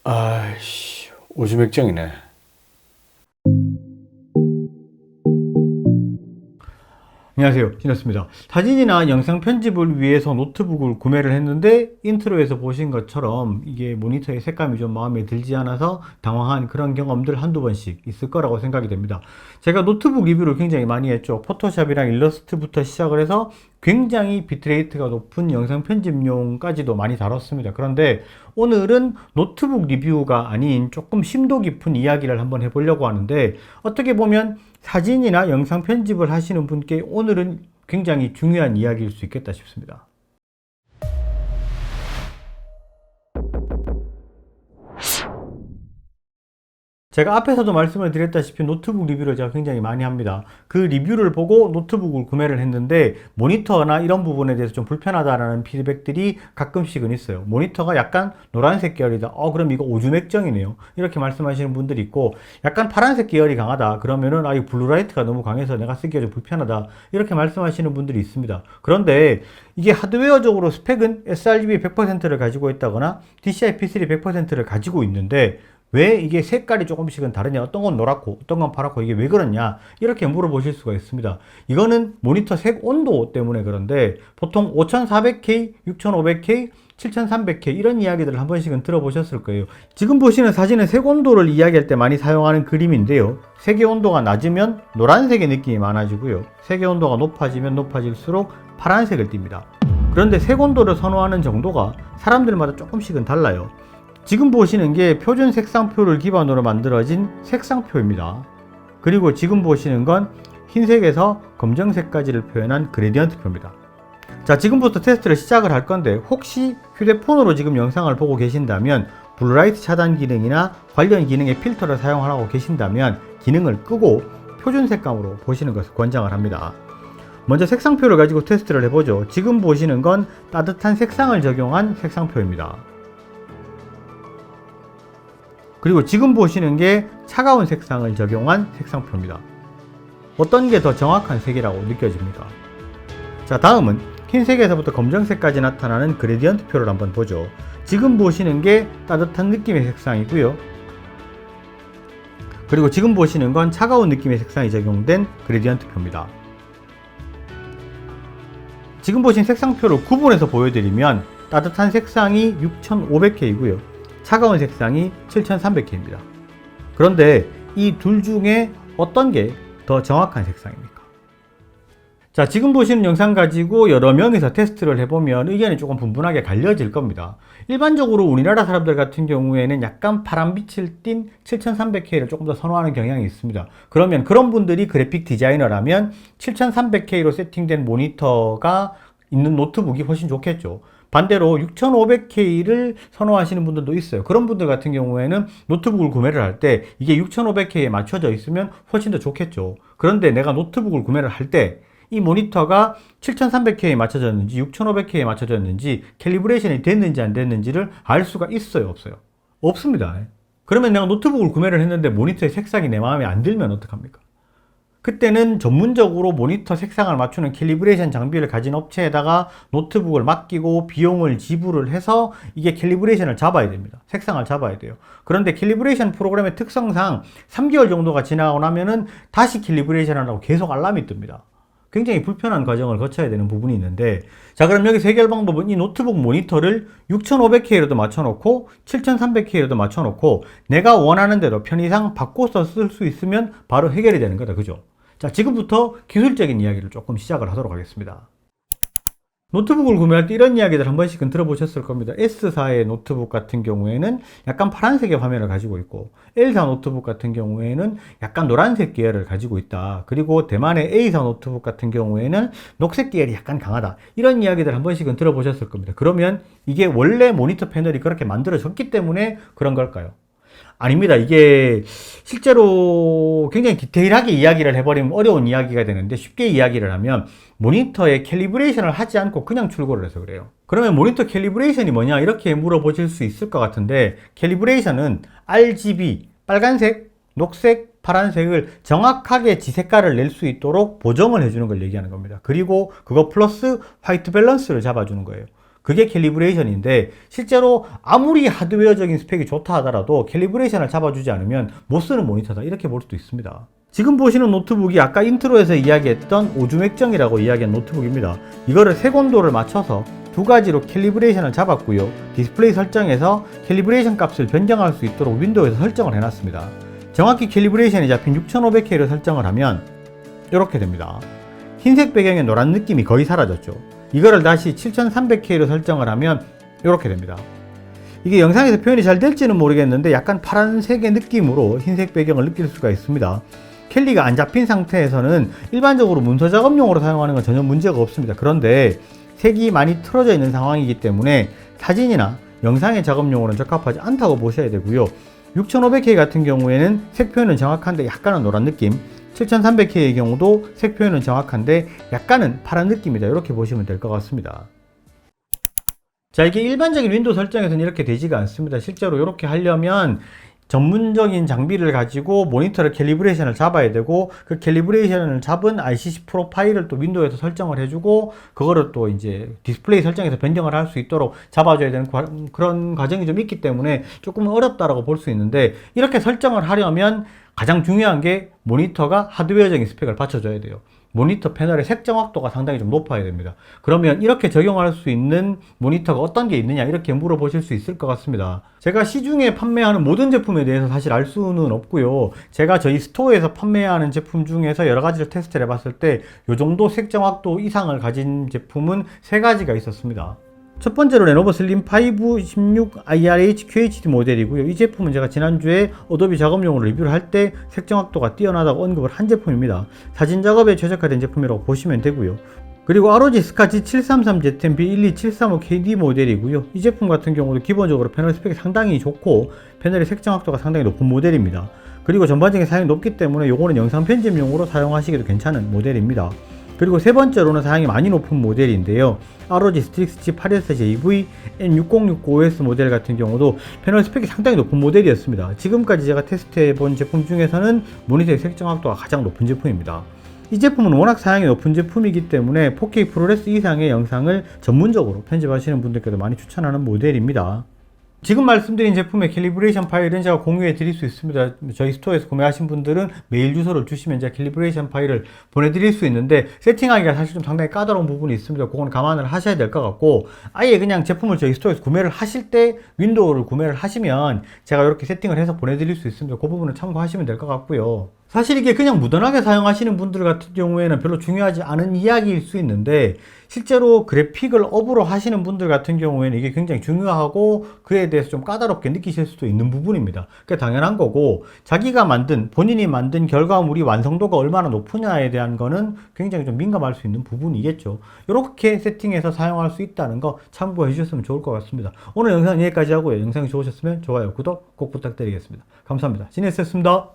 아이씨, 오주맥정이네. 안녕하세요, 신였습니다. 사진이나 영상 편집을 위해서 노트북을 구매를 했는데 인트로에서 보신 것처럼 이게 모니터의 색감이 좀 마음에 들지 않아서 당황한 그런 경험들 한두 번씩 있을 거라고 생각이 됩니다. 제가 노트북 리뷰를 굉장히 많이 했죠. 포토샵이랑 일러스트부터 시작을 해서 굉장히 비트레이트가 높은 영상 편집용까지도 많이 다뤘습니다. 그런데 오늘은 노트북 리뷰가 아닌 조금 심도 깊은 이야기를 한번 해보려고 하는데, 어떻게 보면 사진이나 영상 편집을 하시는 분께 오늘은 굉장히 중요한 이야기일 수 있겠다 싶습니다. 제가 앞에서도 말씀을 드렸다시피 노트북 리뷰를 제가 굉장히 많이 합니다. 그 리뷰를 보고 노트북을 구매를 했는데 모니터나 이런 부분에 대해서 좀 불편하다라는 피드백들이 가끔씩은 있어요. 모니터가 약간 노란색 계열이다. 그럼 이거 오주맥정이네요. 이렇게 말씀하시는 분들이 있고, 약간 파란색 계열이 강하다. 그러면은 이 블루라이트가 너무 강해서 내가 쓰기가 좀 불편하다. 이렇게 말씀하시는 분들이 있습니다. 그런데 이게 하드웨어적으로 스펙은 sRGB 100%를 가지고 있다거나 DCI P3 100%를 가지고 있는데 왜 이게 색깔이 조금씩은 다르냐, 어떤 건 노랗고 어떤 건 파랗고 이게 왜 그렇냐, 이렇게 물어보실 수가 있습니다. 이거는 모니터 색 온도 때문에 그런데 보통 5400K, 6500K, 7300K 이런 이야기들을 한 번씩은 들어보셨을 거예요. 지금 보시는 사진은 색 온도를 이야기할 때 많이 사용하는 그림인데요, 색의 온도가 낮으면 노란색의 느낌이 많아지고요, 색의 온도가 높아지면 높아질수록 파란색을 띱니다. 그런데 색 온도를 선호하는 정도가 사람들마다 조금씩은 달라요. 지금 보시는 게 표준 색상표를 기반으로 만들어진 색상표입니다. 그리고 지금 보시는 건 흰색에서 검정색까지를 표현한 그레디언트 표입니다. 자, 지금부터 테스트를 시작을 할 건데, 혹시 휴대폰으로 지금 영상을 보고 계신다면 블루라이트 차단 기능이나 관련 기능의 필터를 사용하고 계신다면 기능을 끄고 표준 색감으로 보시는 것을 권장을 합니다. 먼저 색상표를 가지고 테스트를 해보죠. 지금 보시는 건 따뜻한 색상을 적용한 색상표입니다. 그리고 지금 보시는 게 차가운 색상을 적용한 색상표입니다. 어떤 게 더 정확한 색이라고 느껴집니까? 자, 다음은 흰색에서부터 검정색까지 나타나는 그레디언트 표를 한번 보죠. 지금 보시는 게 따뜻한 느낌의 색상이고요. 그리고 지금 보시는 건 차가운 느낌의 색상이 적용된 그레디언트 표입니다. 지금 보신 색상표를 구분해서 보여드리면 따뜻한 색상이 6500K이고요. 차가운 색상이 7300K입니다. 그런데 이 둘 중에 어떤 게 더 정확한 색상입니까? 자, 지금 보시는 영상 가지고 여러 명이서 테스트를 해보면 의견이 조금 분분하게 갈려질 겁니다. 일반적으로 우리나라 사람들 같은 경우에는 약간 파란빛을 띤 7300K를 조금 더 선호하는 경향이 있습니다. 그러면 그런 분들이 그래픽 디자이너라면 7300K로 세팅된 모니터가 있는 노트북이 훨씬 좋겠죠. 반대로 6500K를 선호하시는 분들도 있어요. 그런 분들 같은 경우에는 노트북을 구매를 할 때 이게 6500K에 맞춰져 있으면 훨씬 더 좋겠죠. 그런데 내가 노트북을 구매를 할 때 이 모니터가 7300K에 맞춰졌는지 6500K에 맞춰졌는지 캘리브레이션이 됐는지 안 됐는지를 알 수가 있어요, 없어요? 없습니다. 그러면 내가 노트북을 구매를 했는데 모니터의 색상이 내 마음에 안 들면 어떡합니까? 그때는 전문적으로 모니터 색상을 맞추는 캘리브레이션 장비를 가진 업체에다가 노트북을 맡기고 비용을 지불을 해서 이게 캘리브레이션을 잡아야 됩니다. 색상을 잡아야 돼요. 그런데 캘리브레이션 프로그램의 특성상 3개월 정도가 지나고 나면은 다시 캘리브레이션을 하라고 계속 알람이 뜹니다. 굉장히 불편한 과정을 거쳐야 되는 부분이 있는데, 자, 그럼 여기서 해결 방법은 이 노트북 모니터를 6500K로도 맞춰놓고 7300K로도 맞춰놓고 내가 원하는 대로 편의상 바꿔서 쓸 수 있으면 바로 해결이 되는 거다, 그죠? 자, 지금부터 기술적인 이야기를 조금 시작을 하도록 하겠습니다. 노트북을 구매할 때 이런 이야기들 한 번씩은 들어보셨을 겁니다. S사의 노트북 같은 경우에는 약간 파란색의 화면을 가지고 있고, L사 노트북 같은 경우에는 약간 노란색 계열을 가지고 있다. 그리고 대만의 A사 노트북 같은 경우에는 녹색 계열이 약간 강하다. 이런 이야기들 한 번씩은 들어보셨을 겁니다. 그러면 이게 원래 모니터 패널이 그렇게 만들어졌기 때문에 그런 걸까요? 아닙니다. 이게 실제로 굉장히 디테일하게 이야기를 해버리면 어려운 이야기가 되는데, 쉽게 이야기를 하면 모니터에 캘리브레이션을 하지 않고 그냥 출고를 해서 그래요. 그러면 모니터 캘리브레이션이 뭐냐, 이렇게 물어보실 수 있을 것 같은데, 캘리브레이션은 RGB, 빨간색, 녹색, 파란색을 정확하게 지 색깔을 낼 수 있도록 보정을 해주는 걸 얘기하는 겁니다. 그리고 그거 플러스 화이트 밸런스를 잡아주는 거예요. 그게 캘리브레이션인데 실제로 아무리 하드웨어적인 스펙이 좋다 하더라도 캘리브레이션을 잡아주지 않으면 못 쓰는 모니터다 이렇게 볼 수도 있습니다. 지금 보시는 노트북이 아까 인트로에서 이야기했던 오줌액정이라고 이야기한 노트북입니다. 이거를 색온도를 맞춰서 두 가지로 캘리브레이션을 잡았고요. 디스플레이 설정에서 캘리브레이션 값을 변경할 수 있도록 윈도우에서 설정을 해놨습니다. 정확히 캘리브레이션이 잡힌 6500K로 설정을 하면 이렇게 됩니다. 흰색 배경에 노란 느낌이 거의 사라졌죠. 이거를 다시 7300K로 설정을 하면 이렇게 됩니다. 이게 영상에서 표현이 잘 될지는 모르겠는데 약간 파란색의 느낌으로 흰색 배경을 느낄 수가 있습니다. 캘리가 안 잡힌 상태에서는 일반적으로 문서 작업용으로 사용하는 건 전혀 문제가 없습니다. 그런데 색이 많이 틀어져 있는 상황이기 때문에 사진이나 영상의 작업용으로는 적합하지 않다고 보셔야 되고요. 6500K 같은 경우에는 색 표현은 정확한데 약간은 노란 느낌, 7300K의 경우도 색 표현은 정확한데 약간은 파란 느낌이다 이렇게 보시면 될 것 같습니다. 자, 이게 일반적인 윈도우 설정에서는 이렇게 되지가 않습니다. 실제로 이렇게 하려면 전문적인 장비를 가지고 모니터를 캘리브레이션을 잡아야 되고 그 캘리브레이션을 잡은 RCC 프로파일을 또 윈도우에서 설정을 해주고 그거를 또 이제 디스플레이 설정에서 변경을 할 수 있도록 잡아줘야 되는 그런 과정이 좀 있기 때문에 조금 어렵다라고 볼 수 있는데 이렇게 설정을 하려면 가장 중요한 게 모니터가 하드웨어적인 스펙을 받쳐줘야 돼요. 모니터 패널의 색 정확도가 상당히 좀 높아야 됩니다. 그러면 이렇게 적용할 수 있는 모니터가 어떤 게 있느냐 이렇게 물어보실 수 있을 것 같습니다. 제가 시중에 판매하는 모든 제품에 대해서 사실 알 수는 없고요. 제가 저희 스토어에서 판매하는 제품 중에서 여러 가지를 테스트를 해봤을 때 이 정도 색 정확도 이상을 가진 제품은 3가지가 있었습니다. 첫 번째로 레노버 슬림 5 16 IRH QHD 모델이고요. 이 제품은 제가 지난주에 어도비 작업용으로 리뷰를 할 때 색정확도가 뛰어나다고 언급을 한 제품입니다. 사진 작업에 최적화된 제품이라고 보시면 되고요. 그리고 ROG 스카 G733ZM-B12735KD 모델이고요. 이 제품 같은 경우도 기본적으로 패널 스펙이 상당히 좋고 패널의 색정확도가 상당히 높은 모델입니다. 그리고 전반적인 사양이 높기 때문에 요거는 영상 편집용으로 사용하시기도 괜찮은 모델입니다. 그리고 세 번째로는 사양이 많이 높은 모델인데요. ROG 스트릭스 G814JV N6065OS 모델 같은 경우도 패널 스펙이 상당히 높은 모델이었습니다. 지금까지 제가 테스트해본 제품 중에서는 모니터의 색정확도가 가장 높은 제품입니다. 이 제품은 워낙 사양이 높은 제품이기 때문에 4K 프로레스 이상의 영상을 전문적으로 편집하시는 분들께도 많이 추천하는 모델입니다. 지금 말씀드린 제품의 캘리브레이션 파일은 제가 공유해 드릴 수 있습니다. 저희 스토어에서 구매하신 분들은 메일 주소를 주시면 제가 캘리브레이션 파일을 보내드릴 수 있는데 세팅하기가 사실 좀 상당히 까다로운 부분이 있습니다. 그건 감안을 하셔야 될 것 같고 아예 그냥 제품을 저희 스토어에서 구매를 하실 때 윈도우를 구매를 하시면 제가 이렇게 세팅을 해서 보내드릴 수 있습니다. 그 부분은 참고하시면 될 것 같고요. 사실 이게 그냥 무던하게 사용하시는 분들 같은 경우에는 별로 중요하지 않은 이야기일 수 있는데 실제로 그래픽을 업으로 하시는 분들 같은 경우에는 이게 굉장히 중요하고 그에 대해서 좀 까다롭게 느끼실 수도 있는 부분입니다. 그게 당연한 거고 자기가 만든 본인이 만든 결과물이 완성도가 얼마나 높으냐에 대한 거는 굉장히 좀 민감할 수 있는 부분이겠죠. 이렇게 세팅해서 사용할 수 있다는 거 참고해 주셨으면 좋을 것 같습니다. 오늘 영상 여기까지 하고요. 영상이 좋으셨으면 좋아요, 구독 꼭 부탁드리겠습니다. 감사합니다. 지냈습니다.